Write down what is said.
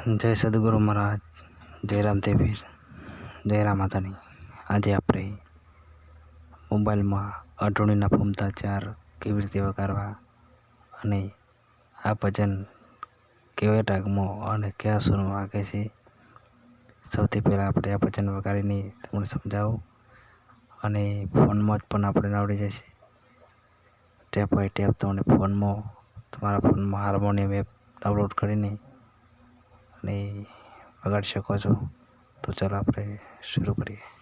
જય સદગુરુ મહારાજ, જય રામદેવીર, જય રામાધણી. આજે આપણે મોબાઈલમાં અઢોણીના ફૂમતા ચાર કેવી રીતે વગાડવા અને આ ભજન કેવા રાગમાં અને કયા સુરમાં વાગે છે, સૌથી પહેલાં આપણે આ ભજન વગાડીને તમને સમજાવું. અને ફોનમાં જ પણ આપણે આવડી જશે. ટેપ બાય ટેપ તમને તમારા ફોનમાં હાર્મોનિયમ એપ ડાઉનલોડ કરીને અને વગાડી શકો છો. તો ચાલો આપણે શરૂ કરીએ.